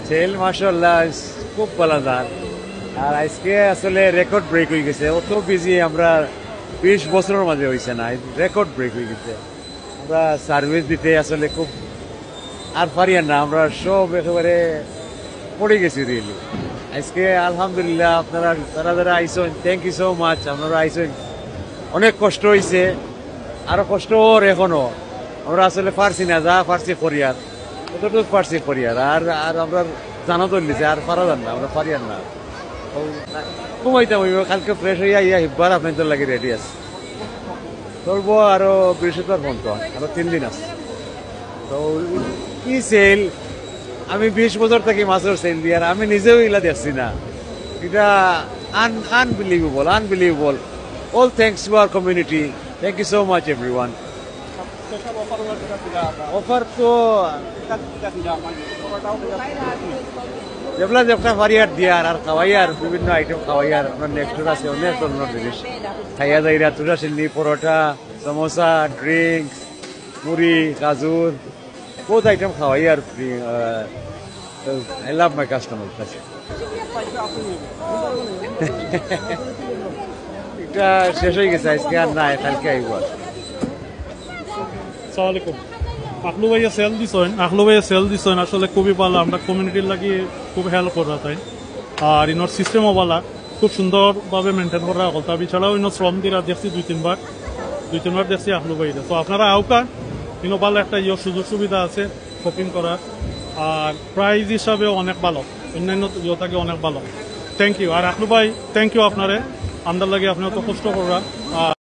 Sell মাশাআল্লাহ খুব ভালো দান। আর আজকে আসলে রেকর্ড ব্রেক হয়ে গেছে। অত বিজি আমরা 20 বছরের মাঝে হয়েছে না, রেকর্ড ব্রেক হয়ে গেছে। আমরা সার্ভিস দিতে আসলে খুব আর পারিয়া না, আমরা সব একেবারে পড়ে গেছি রিয়েলি। আজকে আলহামদুলিল্লাহ আপনারা যারা আইসেন, থ্যাংক ইউ সো মাচ। আপনারা আইসেন, অনেক কষ্ট হয়েছে, আরো কষ্ট ওর এখনো। আমরা আসলে পারছি না, যা পারছি করিয়ার, কতটুকু পারছি করিয়ার। আর আর আমরা জানা তো নিছে, আর পারা যান না, আমরা পারিয়ার না। ঘুমাইতাম হইব, কালকে ফ্রেশ হইয়া ইয়া হিব্বার আপনাদের লাগে রেডি আছে। চলবো আরো বৃহস্পতিবার পর্যন্ত, আরো 3 দিন আছে। তো কি সেল, আমি 20 বছর থেকে মাছের সেল দিয়ে, আর আমি নিজেও এগুলা দেখছি না। এটা unbelievable. All thanks to our community. Thank you so much everyone. Offer তো যেগুলা যেটা ফারিয়ার দিয়ার আর খাওয়াইয়ার, বিভিন্ন আইটেম খাওয়াইয়ার। আপনার নেক্সট আছে অনেক ধরনের জিনিস খাইয়া যাইরা, তুরা চিল্লি, পরোটা, সমোসা, ড্রিঙ্কস, মুড়ি, কাজুর, বহুত আইটেম খাওয়াইয়ার। আই লাভ মাই কাস্টমার কাছে। এটা শেষ হয়ে গেছে আজকে, আর নাই, কালকে আইব। আসসালামাইকুম। আখলু ভাইয়া সেল দিছেন আসলে খুবই ভালো। আমরা কমিউনিটির লাগি খুব হেল্প করা তাই। আর ইনোর সিস্টেমও ভালো, খুব সুন্দরভাবে মেনটেন করা হল। তার এছাড়াও ইনো শ্রম দিরা দেখছি দুই তিনবার দেখছি আখলু ভাইরা। তো আপনারা আউকা, ইনো ভালো একটা সুযোগ সুবিধা আছে শপিং করার। আর প্রাইস হিসাবে অনেক ভালো, অন্যান্য থাকে অনেক ভালো। Thank you. আর আখলু ভাই থ্যাংক ইউ আপনারে, আমদার লাগে আপনি অত কষ্ট করা।